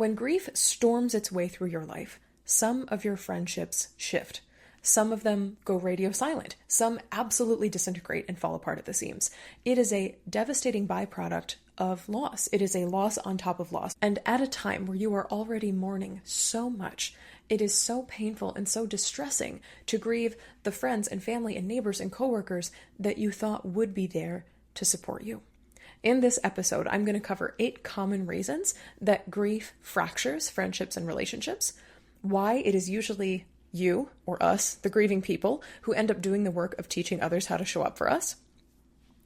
When grief storms its way through your life, some of your friendships shift. Some of them go radio silent. Some absolutely disintegrate and fall apart at the seams. It is a devastating byproduct of loss. It is a loss on top of loss. And at a time where you are already mourning so much, it is so painful and so distressing to grieve the friends and family and neighbors and coworkers that you thought would be there to support you. In this episode, I'm going to cover 8 common reasons that grief fractures friendships and relationships, why it is usually you or us, the grieving people, who end up doing the work of teaching others how to show up for us,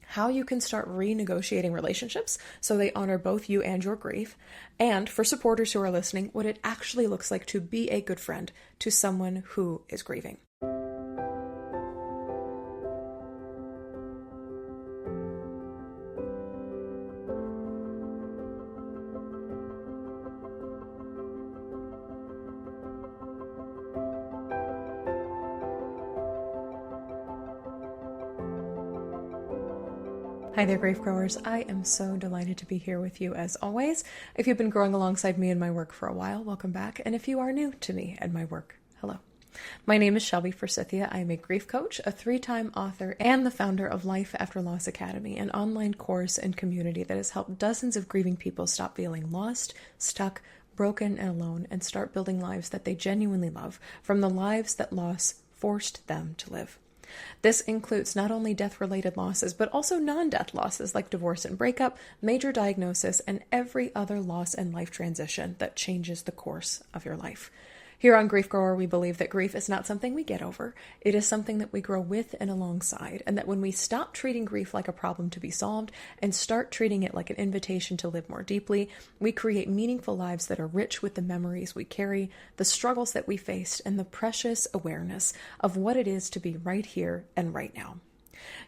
how you can start renegotiating relationships so they honor both you and your grief, and for supporters who are listening, what it actually looks like to be a good friend to someone who is grieving. Hi there, grief growers. I am so delighted to be here with you as always. If you've been growing alongside me in my work for a while, welcome back. And if you are new to me and my work, hello. My name is Shelby Forsythia. I am a grief coach, a 3-time author, and the founder of Life After Loss Academy, an online course and community that has helped dozens of grieving people stop feeling lost, stuck, broken, and alone, and start building lives that they genuinely love from the lives that loss forced them to live. This includes not only death-related losses, but also non-death losses like divorce and breakup, major diagnosis, and every other loss and life transition that changes the course of your life. Here on Grief Grower, we believe that grief is not something we get over. It is something that we grow with and alongside, and that when we stop treating grief like a problem to be solved and start treating it like an invitation to live more deeply, we create meaningful lives that are rich with the memories we carry, the struggles that we faced, and the precious awareness of what it is to be right here and right now.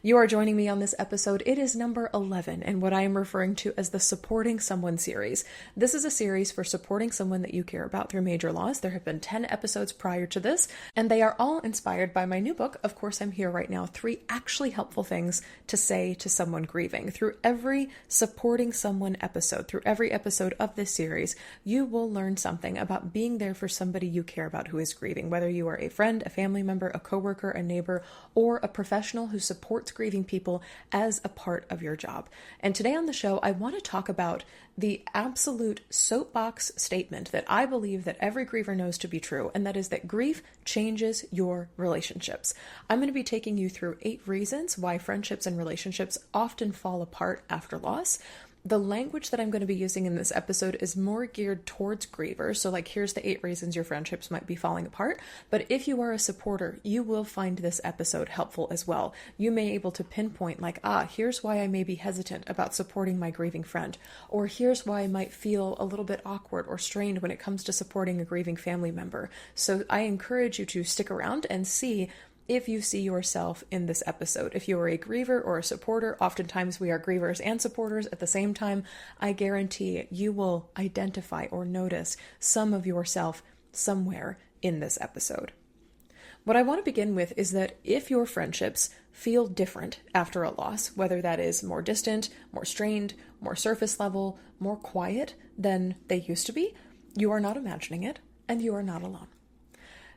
You are joining me on this episode. It is number 11 and what I am referring to as the Supporting Someone series. This is a series for supporting someone that you care about through major loss. There have been 10 episodes prior to this, and they are all inspired by my new book, Of Course I'm Here Right Now, 3 actually helpful things to say to someone grieving. Through every Supporting Someone episode, through every episode of this series, you will learn something about being there for somebody you care about who is grieving, whether you are a friend, a family member, a coworker, a neighbor, or a professional who supports grieving people as a part of your job. And today on the show, I want to talk about the absolute soapbox statement that I believe that every griever knows to be true, and that is that grief changes your relationships. I'm going to be taking you through 8 reasons why friendships and relationships often fall apart after loss. The language that I'm going to be using in this episode is more geared towards grievers. So here's the 8 reasons your friendships might be falling apart. But if you are a supporter, you will find this episode helpful as well. You may be able to pinpoint here's why I may be hesitant about supporting my grieving friend. Or here's why I might feel a little bit awkward or strained when it comes to supporting a grieving family member. So I encourage you to stick around and see if you see yourself in this episode. If you are a griever or a supporter, oftentimes we are grievers and supporters at the same time, I guarantee you will identify or notice some of yourself somewhere in this episode. What I want to begin with is that if your friendships feel different after a loss, whether that is more distant, more strained, more surface level, more quiet than they used to be, you are not imagining it and you are not alone.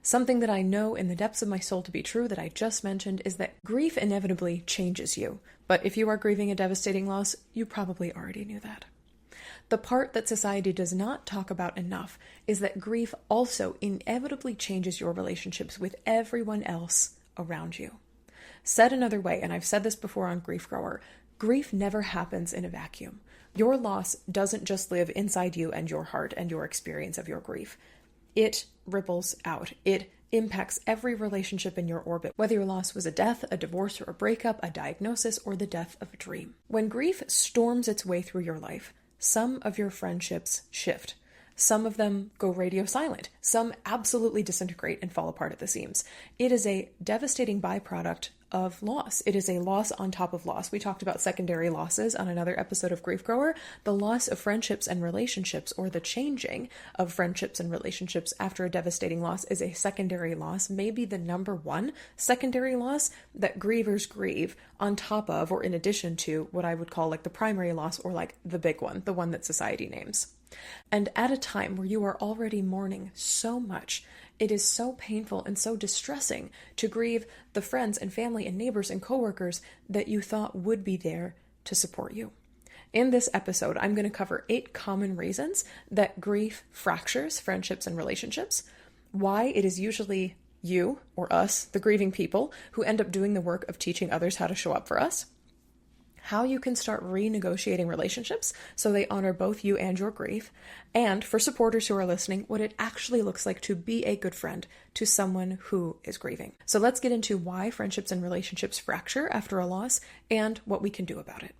Something that I know in the depths of my soul to be true that I just mentioned is that grief inevitably changes you. But if you are grieving a devastating loss, you probably already knew that. The part that society does not talk about enough is that grief also inevitably changes your relationships with everyone else around you. Said another way, and I've said this before on Grief Grower, grief never happens in a vacuum. Your loss doesn't just live inside you and your heart and your experience of your grief. It ripples out. It impacts every relationship in your orbit, whether your loss was a death, a divorce, or a breakup, a diagnosis, or the death of a dream. When grief storms its way through your life, some of your friendships shift. Some of them go radio silent. Some absolutely disintegrate and fall apart at the seams. It is a devastating byproduct of loss. It is a loss on top of loss. We talked about secondary losses on another episode of Grief Grower. The loss of friendships and relationships, or the changing of friendships and relationships after a devastating loss, is a secondary loss, maybe the number one secondary loss that grievers grieve on top of or in addition to what I would call the primary loss, or the big one, the one that society names. And at a time where you are already mourning so much, it is so painful and so distressing to grieve the friends and family and neighbors and coworkers that you thought would be there to support you. In this episode, I'm going to cover 8 common reasons that grief fractures friendships and relationships, why it is usually you or us, the grieving people, who end up doing the work of teaching others how to show up for us, how you can start renegotiating relationships so they honor both you and your grief, and for supporters who are listening, what it actually looks like to be a good friend to someone who is grieving. So let's get into why friendships and relationships fracture after a loss and what we can do about it.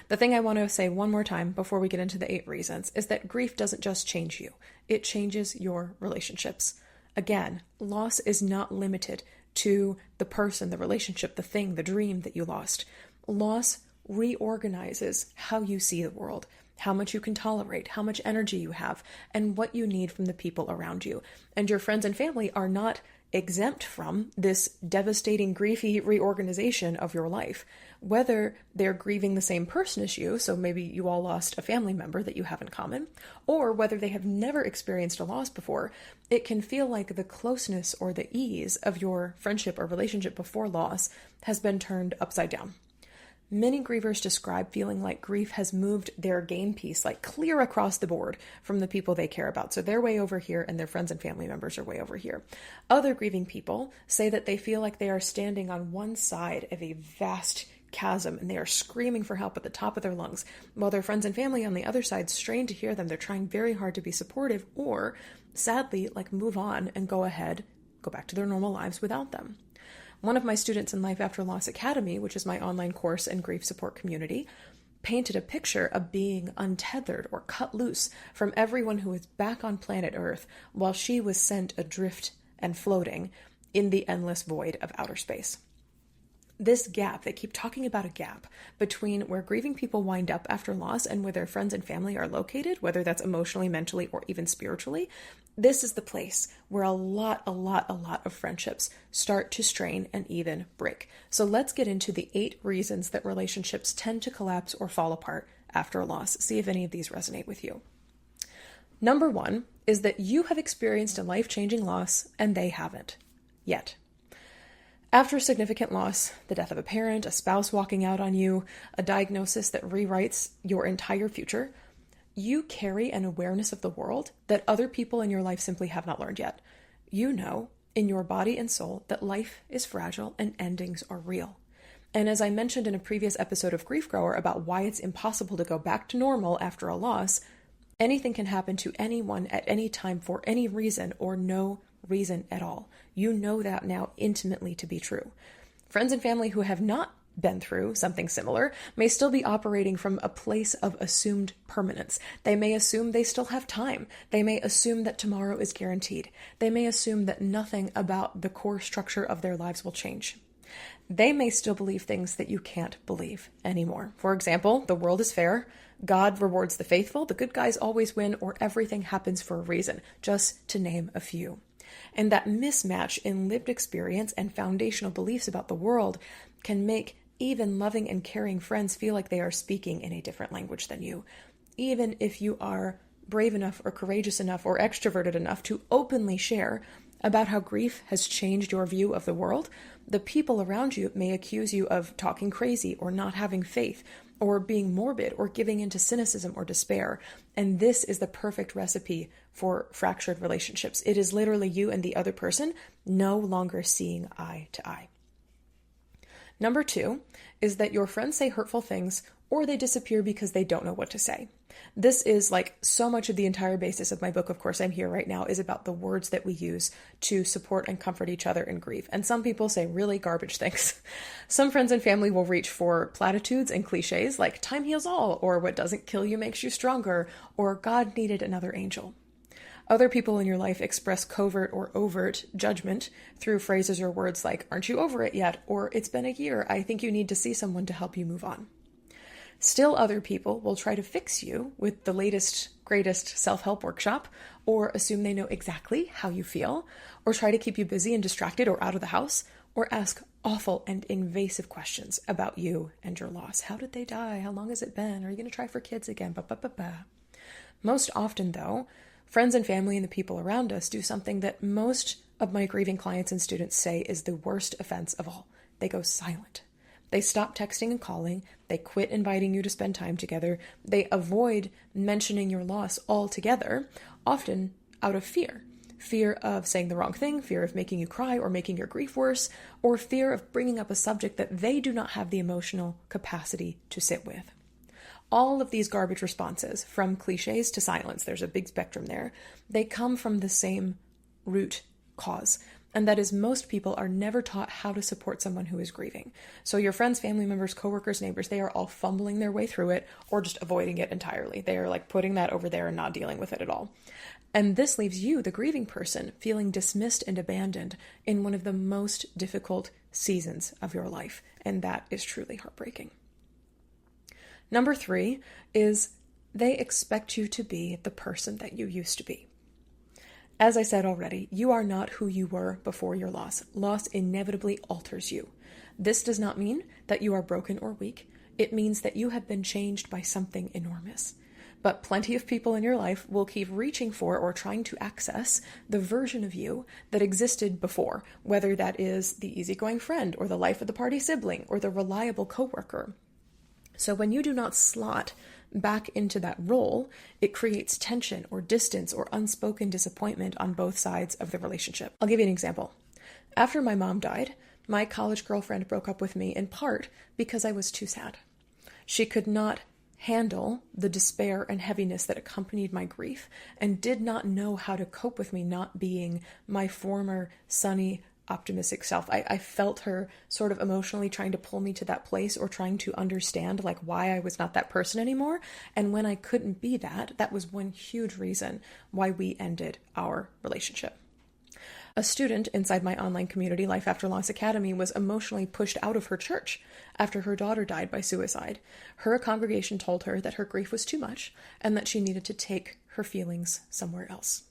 The thing I want to say one more time before we get into the 8 reasons is that grief doesn't just change you, it changes your relationships. Again, loss is not limited to the person, the relationship, the thing, the dream that you lost. Loss reorganizes how you see the world, how much you can tolerate, how much energy you have, and what you need from the people around you. And your friends and family are not exempt from this devastating, griefy reorganization of your life. Whether they're grieving the same person as you, so maybe you all lost a family member that you have in common, or whether they have never experienced a loss before, it can feel like the closeness or the ease of your friendship or relationship before loss has been turned upside down. Many grievers describe feeling like grief has moved their game piece like clear across the board from the people they care about. So they're way over here and their friends and family members are way over here. Other grieving people say that they feel like they are standing on one side of a vast chasm and they are screaming for help at the top of their lungs, while their friends and family on the other side strain to hear them. They're trying very hard to be supportive or, sadly, move on and go back to their normal lives without them. One of my students in Life After Loss Academy, which is my online course and grief support community, painted a picture of being untethered or cut loose from everyone who was back on planet Earth while she was sent adrift and floating in the endless void of outer space. This gap, they keep talking about a gap between where grieving people wind up after loss and where their friends and family are located, whether that's emotionally, mentally, or even spiritually. This is the place where a lot of friendships start to strain and even break. So let's get into the 8 reasons that relationships tend to collapse or fall apart after a loss. See if any of these resonate with you. Number 1 is that you have experienced a life-changing loss and they haven't yet. After a significant loss, the death of a parent, a spouse walking out on you, a diagnosis that rewrites your entire future, you carry an awareness of the world that other people in your life simply have not learned yet. You know, in your body and soul, that life is fragile and endings are real. And as I mentioned in a previous episode of Grief Grower about why it's impossible to go back to normal after a loss, anything can happen to anyone at any time for any reason or no reason at all. You know that now intimately to be true. Friends and family who have not been through something similar may still be operating from a place of assumed permanence. They may assume they still have time. They may assume that tomorrow is guaranteed. They may assume that nothing about the core structure of their lives will change. They may still believe things that you can't believe anymore. For example, the world is fair, God rewards the faithful, the good guys always win, or everything happens for a reason, just to name a few. And that mismatch in lived experience and foundational beliefs about the world can make even loving and caring friends feel like they are speaking in a different language than you. Even if you are brave enough or courageous enough or extroverted enough to openly share about how grief has changed your view of the world, the people around you may accuse you of talking crazy or not having faith or being morbid or giving into cynicism or despair. And this is the perfect recipe for fractured relationships. It is literally you and the other person no longer seeing eye to eye. Number 2 is that your friends say hurtful things or they disappear because they don't know what to say. This is so much of the entire basis of my book, Of Course I'm Here Right Now, is about the words that we use to support and comfort each other in grief. And some people say really garbage things. Some friends and family will reach for platitudes and cliches like time heals all, or what doesn't kill you makes you stronger, or God needed another angel. Other people in your life express covert or overt judgment through phrases or words like, aren't you over it yet? Or it's been a year, I think you need to see someone to help you move on. Still other people will try to fix you with the latest, greatest self-help workshop, or assume they know exactly how you feel, or try to keep you busy and distracted or out of the house, or ask awful and invasive questions about you and your loss. How did they die? How long has it been? Are you going to try for kids again? Most often, though, friends and family and the people around us do something that most of my grieving clients and students say is the worst offense of all. They go silent. They stop texting and calling. They quit inviting you to spend time together. They avoid mentioning your loss altogether, often out of fear. Fear of saying the wrong thing, fear of making you cry or making your grief worse, or fear of bringing up a subject that they do not have the emotional capacity to sit with. All of these garbage responses, from cliches to silence, there's a big spectrum there, they come from the same root cause. And that is, most people are never taught how to support someone who is grieving. So your friends, family members, coworkers, neighbors, they are all fumbling their way through it or just avoiding it entirely. They are like putting that over there and not dealing with it at all. And this leaves you, the grieving person, feeling dismissed and abandoned in one of the most difficult seasons of your life. And that is truly heartbreaking. Number 3 is they expect you to be the person that you used to be. As I said already, you are not who you were before your loss. Loss inevitably alters you. This does not mean that you are broken or weak. It means that you have been changed by something enormous. But plenty of people in your life will keep reaching for or trying to access the version of you that existed before, whether that is the easygoing friend or the life of the party sibling or the reliable coworker. So when you do not slot back into that role, it creates tension or distance or unspoken disappointment on both sides of the relationship. I'll give you an example. After my mom died, my college girlfriend broke up with me in part because I was too sad. She could not handle the despair and heaviness that accompanied my grief and did not know how to cope with me not being my former sunny, optimistic self. I felt her sort of emotionally trying to pull me to that place or trying to understand like why I was not that person anymore. And when I couldn't be that, that was one huge reason why we ended our relationship. A student inside my online community, Life After Loss Academy, was emotionally pushed out of her church after her daughter died by suicide. Her congregation told her that her grief was too much and that she needed to take her feelings somewhere else.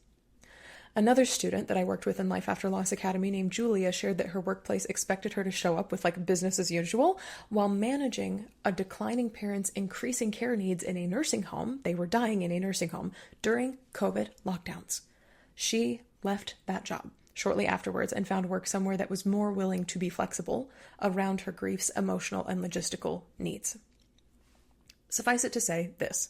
Another student that I worked with in Life After Loss Academy named Julia shared that her workplace expected her to show up with like business as usual while managing a declining parent's increasing care needs in a nursing home. They were dying in a nursing home during COVID lockdowns. She left that job shortly afterwards and found work somewhere that was more willing to be flexible around her grief's emotional and logistical needs. Suffice it to say this: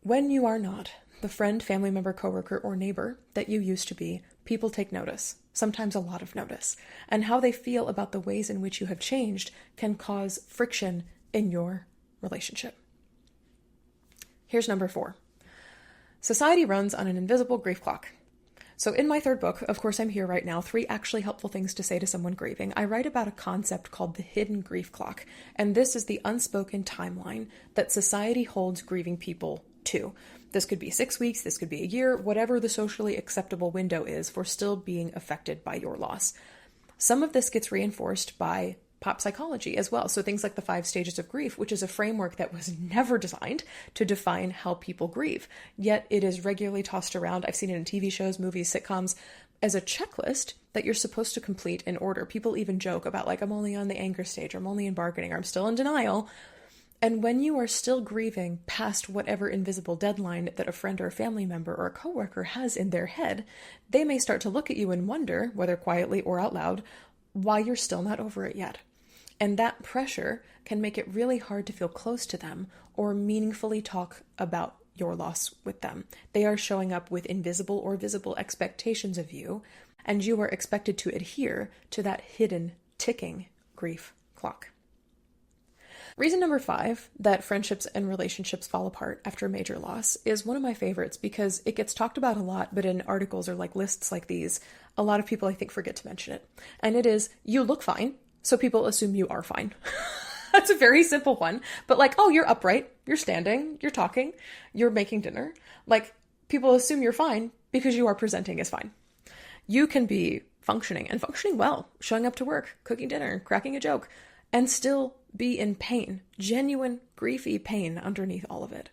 when you are not the friend, family member, coworker, or neighbor that you used to be, people take notice, sometimes a lot of notice, and how they feel about the ways in which you have changed can cause friction in your relationship. Here's number 4. Society runs on an invisible grief clock. So in my 3rd book, Of Course I'm Here Right Now, 3 actually helpful things to say to someone grieving, I write about a concept called the hidden grief clock, and this is the unspoken timeline that society holds grieving people to. This could be 6 weeks, this could be a year, whatever the socially acceptable window is for still being affected by your loss. Some of this gets reinforced by pop psychology as well. So things like the 5 stages of grief, which is a framework that was never designed to define how people grieve. Yet it is regularly tossed around. I've seen it in TV shows, movies, sitcoms, as a checklist that you're supposed to complete in order. People even joke about like, I'm only on the anger stage, or I'm only in bargaining, or I'm still in denial. And when you are still grieving past whatever invisible deadline that a friend or a family member or a coworker has in their head, they may start to look at you and wonder, whether quietly or out loud, why you're still not over it yet. And that pressure can make it really hard to feel close to them or meaningfully talk about your loss with them. They are showing up with invisible or visible expectations of you, and you are expected to adhere to that hidden, ticking grief clock. Reason number 5 that friendships and relationships fall apart after a major loss is one of my favorites because it gets talked about a lot, but in articles or like lists like these, a lot of people I think forget to mention it. And it is, you look fine, so people assume you are fine. That's a very simple one, but like, oh, you're upright, you're standing, you're talking, you're making dinner. Like, people assume you're fine because you are presenting as fine. You can be functioning and functioning well, showing up to work, cooking dinner, cracking a joke, and still be in pain, genuine, griefy pain underneath all of it.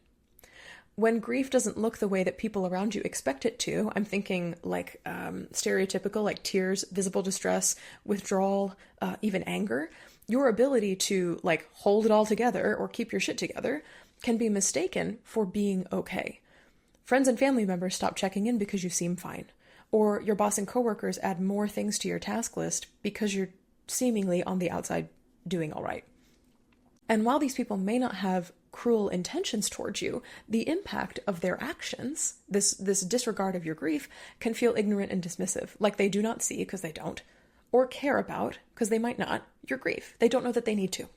When grief doesn't look the way that people around you expect it to, I'm thinking like stereotypical, like tears, visible distress, withdrawal, even anger, your ability to like hold it all together or keep your shit together can be mistaken for being okay. Friends and family members stop checking in because you seem fine. Or your boss and coworkers add more things to your task list because you're seemingly on the outside doing all right. And while these people may not have cruel intentions towards you, the impact of their actions, this disregard of your grief, can feel ignorant and dismissive, like they do not see, because they don't, or care about, because they might not, your grief. They don't know that they need to.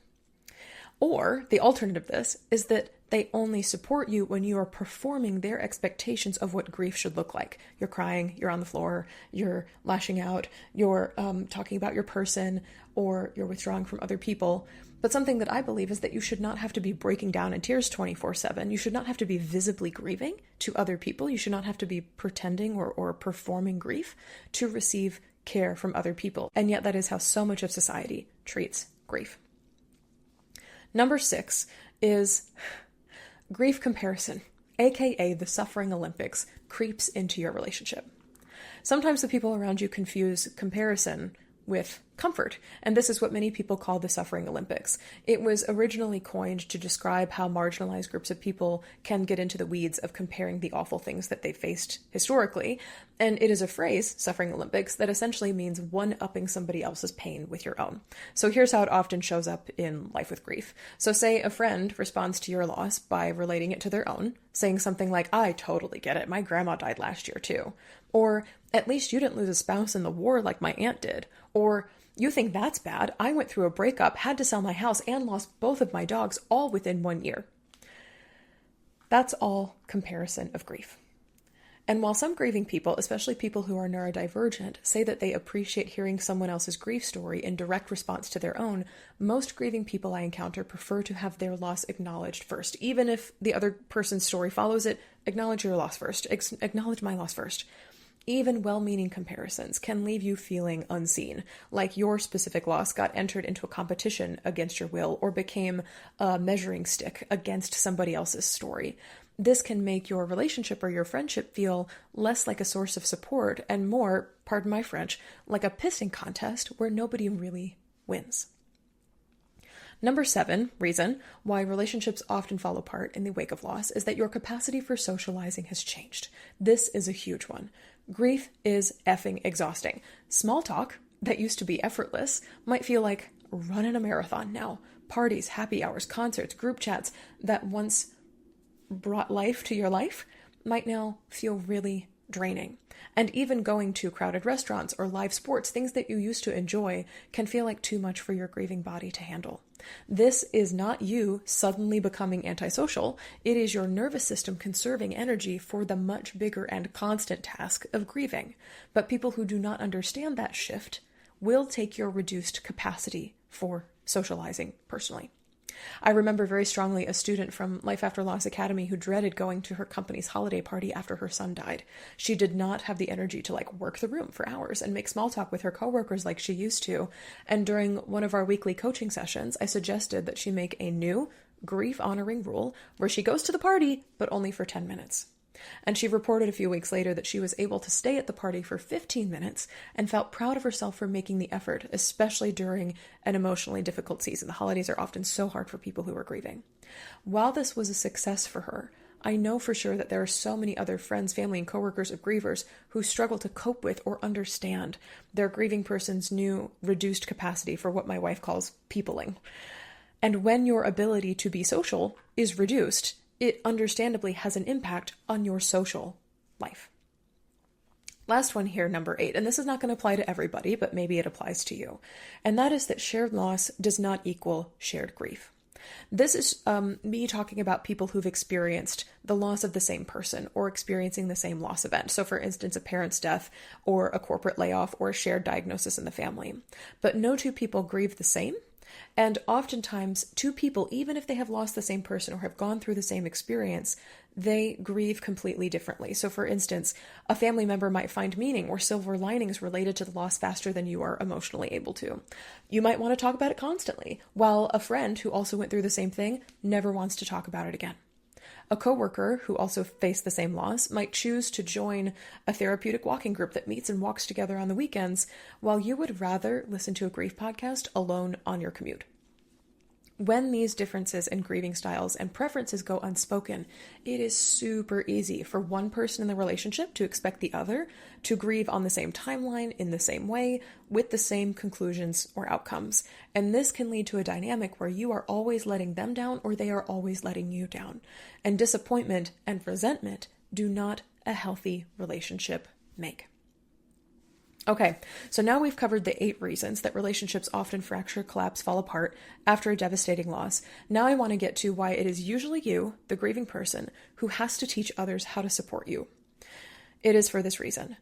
Or the alternative of this is that they only support you when you are performing their expectations of what grief should look like. You're crying, you're on the floor, you're lashing out, you're talking about your person, or you're withdrawing from other people. But something that I believe is that you should not have to be breaking down in tears 24/7. You should not have to be visibly grieving to other people. You should not have to be pretending or performing grief to receive care from other people. And yet that is how so much of society treats grief. Number 6 is grief comparison, aka the suffering Olympics, creeps into your relationship. Sometimes the people around you confuse comparison with comfort, and this is what many people call the suffering Olympics. It was originally coined to describe how marginalized groups of people can get into the weeds of comparing the awful things that they faced historically, and it is a phrase, suffering Olympics, that essentially means one-upping somebody else's pain with your own. So here's how it often shows up in life with grief. So say a friend responds to your loss by relating it to their own, saying something like, "I totally get it, my grandma died last year too," or "At least you didn't lose a spouse in the war like my aunt did," or "You think that's bad? I went through a breakup, had to sell my house, and lost both of my dogs all within 1 year." That's all comparison of grief. And while some grieving people, especially people who are neurodivergent, say that they appreciate hearing someone else's grief story in direct response to their own, most grieving people I encounter prefer to have their loss acknowledged first. Even if the other person's story follows it, acknowledge your loss first. Acknowledge my loss first. Even well-meaning comparisons can leave you feeling unseen, like your specific loss got entered into a competition against your will or became a measuring stick against somebody else's story. This can make your relationship or your friendship feel less like a source of support and more, pardon my French, like a pissing contest where nobody really wins. Number 7 reason why relationships often fall apart in the wake of loss is that your capacity for socializing has changed. This is a huge one. Grief is effing exhausting. Small talk that used to be effortless might feel like running a marathon now. Parties, happy hours, concerts, group chats that once brought life to your life might now feel really draining. And even going to crowded restaurants or live sports, things that you used to enjoy, can feel like too much for your grieving body to handle. This is not you suddenly becoming antisocial. It is your nervous system conserving energy for the much bigger and constant task of grieving. But people who do not understand that shift will take your reduced capacity for socializing personally. I remember very strongly a student from Life After Loss Academy who dreaded going to her company's holiday party after her son died. She did not have the energy to work the room for hours and make small talk with her coworkers like she used to. And during one of our weekly coaching sessions, I suggested that she make a new grief honoring rule where she goes to the party, but only for 10 minutes. And she reported a few weeks later that she was able to stay at the party for 15 minutes and felt proud of herself for making the effort, especially during an emotionally difficult season. The holidays are often so hard for people who are grieving. While this was a success for her, I know for sure that there are so many other friends, family, and coworkers of grievers who struggle to cope with or understand their grieving person's new reduced capacity for what my wife calls peopling. And when your ability to be social is reduced, it understandably has an impact on your social life. Last one here, number 8, and this is not going to apply to everybody, but maybe it applies to you. And that is that shared loss does not equal shared grief. This is me talking about people who've experienced the loss of the same person or experiencing the same loss event. So for instance, a parent's death or a corporate layoff or a shared diagnosis in the family. But no two people grieve the same. And oftentimes, two people, even if they have lost the same person or have gone through the same experience, they grieve completely differently. So for instance, a family member might find meaning or silver linings related to the loss faster than you are emotionally able to. You might want to talk about it constantly, while a friend who also went through the same thing never wants to talk about it again. A coworker who also faced the same loss might choose to join a therapeutic walking group that meets and walks together on the weekends, while you would rather listen to a grief podcast alone on your commute. When these differences in grieving styles and preferences go unspoken, it is super easy for one person in the relationship to expect the other to grieve on the same timeline, in the same way, with the same conclusions or outcomes. And this can lead to a dynamic where you are always letting them down or they are always letting you down. And disappointment and resentment do not a healthy relationship make. Okay, so now we've covered the 8 reasons that relationships often fracture, collapse, fall apart after a devastating loss. Now I want to get to why it is usually you, the grieving person, who has to teach others how to support you. It is for this reason.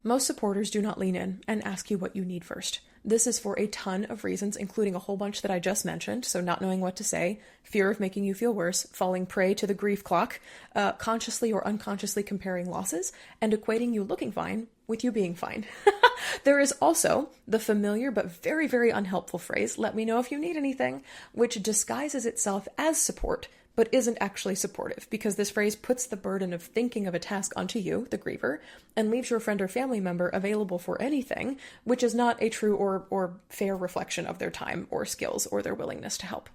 Most supporters do not lean in and ask you what you need first. This is for a ton of reasons, including a whole bunch that I just mentioned, so not knowing what to say, fear of making you feel worse, falling prey to the grief clock, consciously or unconsciously comparing losses, and equating you looking fine with you being fine. There is also the familiar but very, very unhelpful phrase, "let me know if you need anything," which disguises itself as support, but isn't actually supportive, because this phrase puts the burden of thinking of a task onto you, the griever, and leaves your friend or family member available for anything, which is not a true or fair reflection of their time or skills or their willingness to help.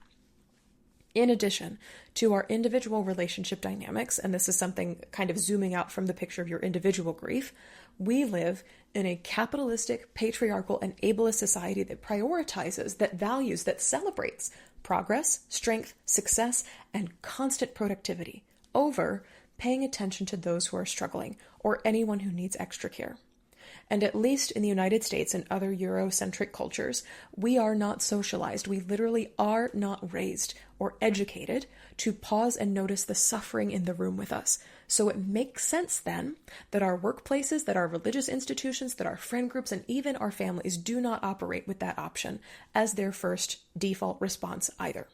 In addition to our individual relationship dynamics, and this is something kind of zooming out from the picture of your individual grief, we live in a capitalistic, patriarchal, and ableist society that prioritizes, that values, that celebrates progress, strength, success, and constant productivity over paying attention to those who are struggling or anyone who needs extra care. And at least in the United States and other Eurocentric cultures, we are not socialized. We literally are not raised or educated to pause and notice the suffering in the room with us. So it makes sense then that our workplaces, that our religious institutions, that our friend groups, and even our families do not operate with that option as their first default response either.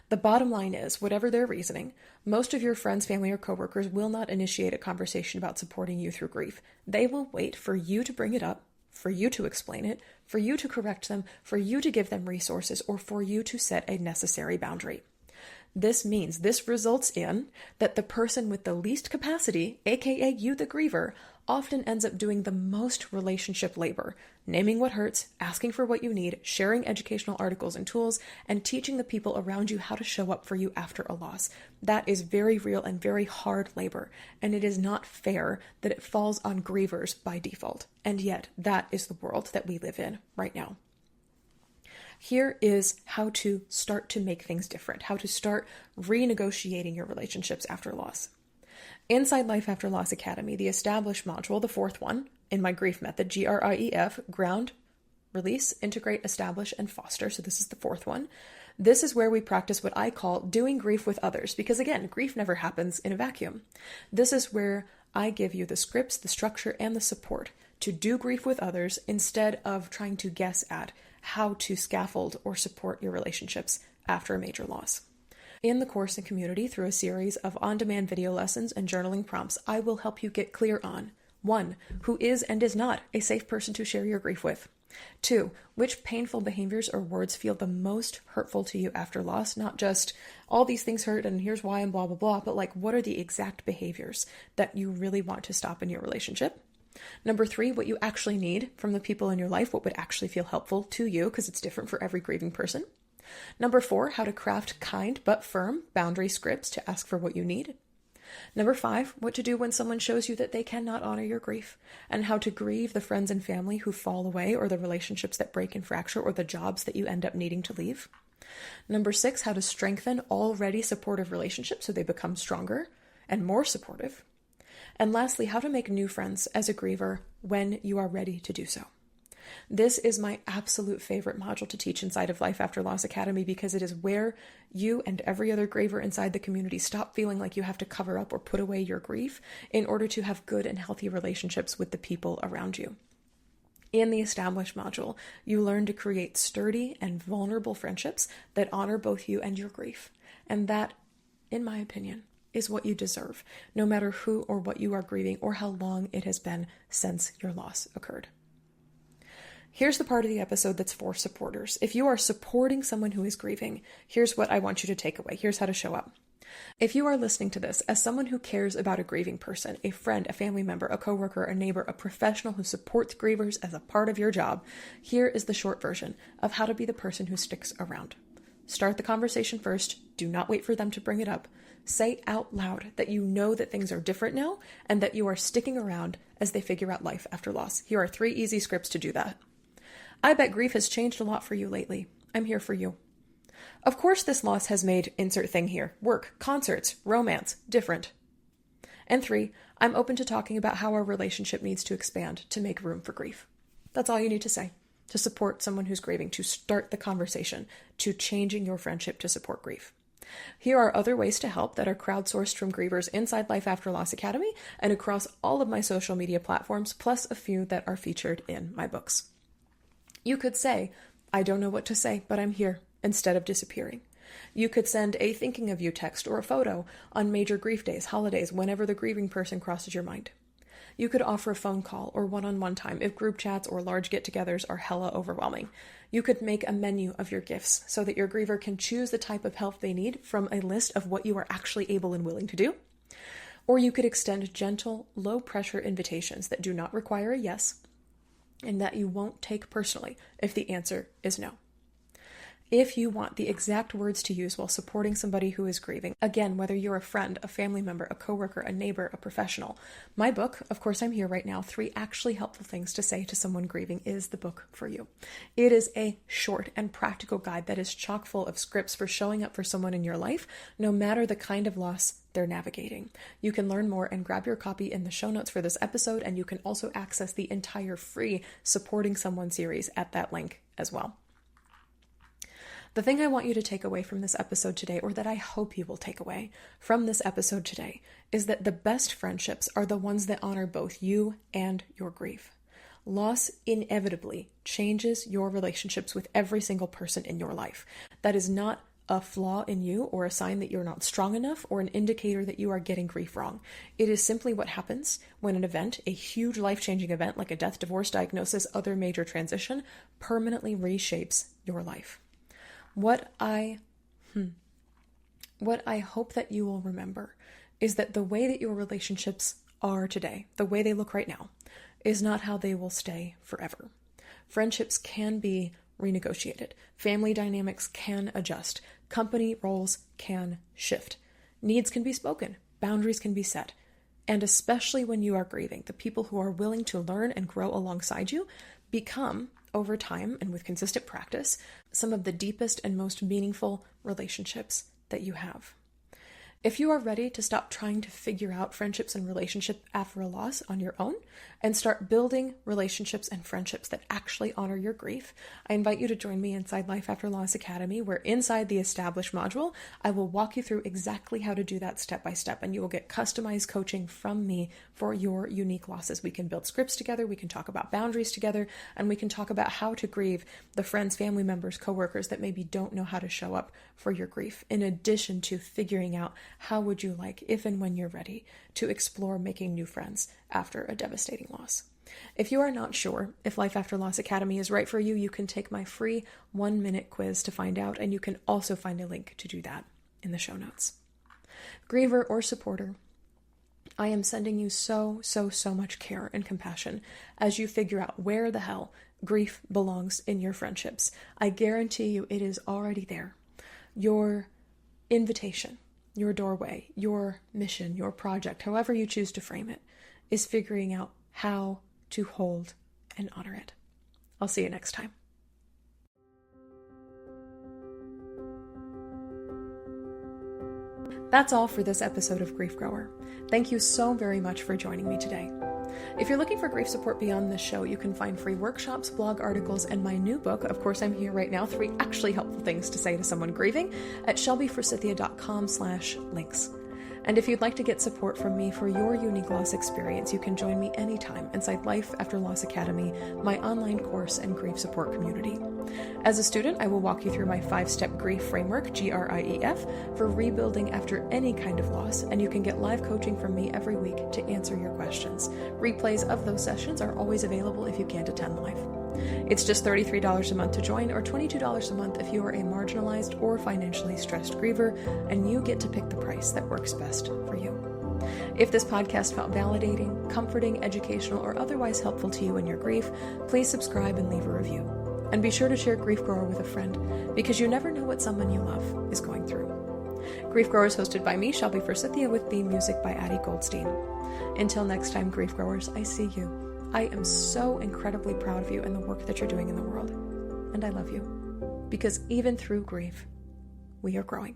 The bottom line is, whatever their reasoning, most of your friends, family, or coworkers will not initiate a conversation about supporting you through grief. They will wait for you to bring it up, for you to explain it, for you to correct them, for you to give them resources, or for you to set a necessary boundary. This results in that the person with the least capacity, aka you, the griever, often ends up doing the most relationship labor, naming what hurts, asking for what you need, sharing educational articles and tools, and teaching the people around you how to show up for you after a loss. That is very real and very hard labor, and it is not fair that it falls on grievers by default. And yet, that is the world that we live in right now. Here is how to start to make things different, how to start renegotiating your relationships after loss. Inside Life After Loss Academy, the established module, the 4th one, in my grief method, GRIEF, ground, release, integrate, establish, and foster. So this is the 4th one. This is where we practice what I call doing grief with others, because again, grief never happens in a vacuum. This is where I give you the scripts, the structure, and the support to do grief with others instead of trying to guess at how to scaffold or support your relationships after a major loss. In the course and community, through a series of on-demand video lessons and journaling prompts, I will help you get clear on 1. Who is and is not a safe person to share your grief with. 2. Which painful behaviors or words feel the most hurtful to you after loss? Not just all these things hurt and here's why and blah, blah, blah, but like what are the exact behaviors that you really want to stop in your relationship? 3, what you actually need from the people in your life, what would actually feel helpful to you, because it's different for every grieving person. 4, how to craft kind but firm boundary scripts to ask for what you need. 5, what to do when someone shows you that they cannot honor your grief, and how to grieve the friends and family who fall away, or the relationships that break and fracture, or the jobs that you end up needing to leave. 6, how to strengthen already supportive relationships so they become stronger and more supportive. And lastly, how to make new friends as a griever when you are ready to do so. This is my absolute favorite module to teach inside of Life After Loss Academy, because it is where you and every other griever inside the community stop feeling like you have to cover up or put away your grief in order to have good and healthy relationships with the people around you. In the established module, you learn to create sturdy and vulnerable friendships that honor both you and your grief. And that, in my opinion, is what you deserve, no matter who or what you are grieving or how long it has been since your loss occurred. Here's the part of the episode that's for supporters. If you are supporting someone who is grieving, here's what I want you to take away. Here's how to show up. If you are listening to this as someone who cares about a grieving person, a friend, a family member, a coworker, a neighbor, a professional who supports grievers as a part of your job, here is the short version of how to be the person who sticks around. Start the conversation first. Do not wait for them to bring it up. Say out loud that you know that things are different now and that you are sticking around as they figure out life after loss. Here are 3 easy scripts to do that. I bet grief has changed a lot for you lately. I'm here for you. Of course, this loss has made insert thing here. Work, concerts, romance, different. And 3, I'm open to talking about how our relationship needs to expand to make room for grief. That's all you need to say to support someone who's grieving, to start the conversation, to changing your friendship to support grief. Here are other ways to help that are crowdsourced from grievers inside Life After Loss Academy and across all of my social media platforms, plus a few that are featured in my books. You could say, I don't know what to say, but I'm here, instead of disappearing. You could send a thinking of you text or a photo on major grief days, holidays, whenever the grieving person crosses your mind. You could offer a phone call or one-on-one time if group chats or large get-togethers are hella overwhelming. You could make a menu of your gifts so that your griever can choose the type of help they need from a list of what you are actually able and willing to do. Or you could extend gentle, low-pressure invitations that do not require a yes and that you won't take personally if the answer is no. If you want the exact words to use while supporting somebody who is grieving, again, whether you're a friend, a family member, a coworker, a neighbor, a professional, my book, Of Course I'm Here Right Now, 3 actually helpful things to say to someone grieving is the book for you. It is a short and practical guide that is chock full of scripts for showing up for someone in your life, no matter the kind of loss they're navigating. You can learn more and grab your copy in the show notes for this episode, and you can also access the entire free Supporting Someone series at that link as well. The thing I want you to take away from this episode today, or that I hope you will take away from this episode today, is that the best friendships are the ones that honor both you and your grief. Loss inevitably changes your relationships with every single person in your life. That is not a flaw in you or a sign that you're not strong enough or an indicator that you are getting grief wrong. It is simply what happens when an event, a huge life-changing event like a death, divorce, diagnosis, other major transition, permanently reshapes your life. What I hope that you will remember is that the way that your relationships are today, the way they look right now, is not how they will stay forever. Friendships can be renegotiated. Family dynamics can adjust. Company roles can shift. Needs can be spoken. Boundaries can be set. And especially when you are grieving, the people who are willing to learn and grow alongside you become, over time and with consistent practice, some of the deepest and most meaningful relationships that you have. If you are ready to stop trying to figure out friendships and relationships after a loss on your own and start building relationships and friendships that actually honor your grief, I invite you to join me inside Life After Loss Academy, where inside the Established module, I will walk you through exactly how to do that step by step, and you will get customized coaching from me for your unique losses. We can build scripts together, we can talk about boundaries together, and we can talk about how to grieve the friends, family members, coworkers that maybe don't know how to show up for your grief, in addition to figuring out how would you like, if and when you're ready, to explore making new friends after a devastating loss. If you are not sure if Life After Loss Academy is right for you, you can take my free 1-minute quiz to find out, and you can also find a link to do that in the show notes. Griever or supporter, I am sending you so much care and compassion as you figure out where the hell grief belongs in your friendships. I guarantee you it is already there. Your invitation, your doorway, your mission, your project, however you choose to frame it, is figuring out how to hold and honor it. I'll see you next time. That's all for this episode of Grief Grower. Thank you so very much for joining me today. If you're looking for grief support beyond this show, you can find free workshops, blog articles, and my new book, Of Course I'm Here Right Now, 3 actually helpful things to say to someone grieving, at shelbyforsythia.com/links. And if you'd like to get support from me for your unique loss experience, you can join me anytime inside Life After Loss Academy, my online course and grief support community. As a student, I will walk you through my 5-step grief framework, GRIEF, for rebuilding after any kind of loss, and you can get live coaching from me every week to answer your questions. Replays of those sessions are always available if you can't attend live. It's just $33 a month to join, or $22 a month if you are a marginalized or financially stressed griever, and you get to pick the price that works best for you. If this podcast felt validating, comforting, educational, or otherwise helpful to you in your grief, please subscribe and leave a review. And be sure to share Grief Grower with a friend, because you never know what someone you love is going through. Grief Grower is hosted by me, Shelby Forsythia, with theme music by Addie Goldstein. Until next time, Grief Growers, I see you. I am so incredibly proud of you and the work that you're doing in the world. And I love you. Because even through grief, we are growing.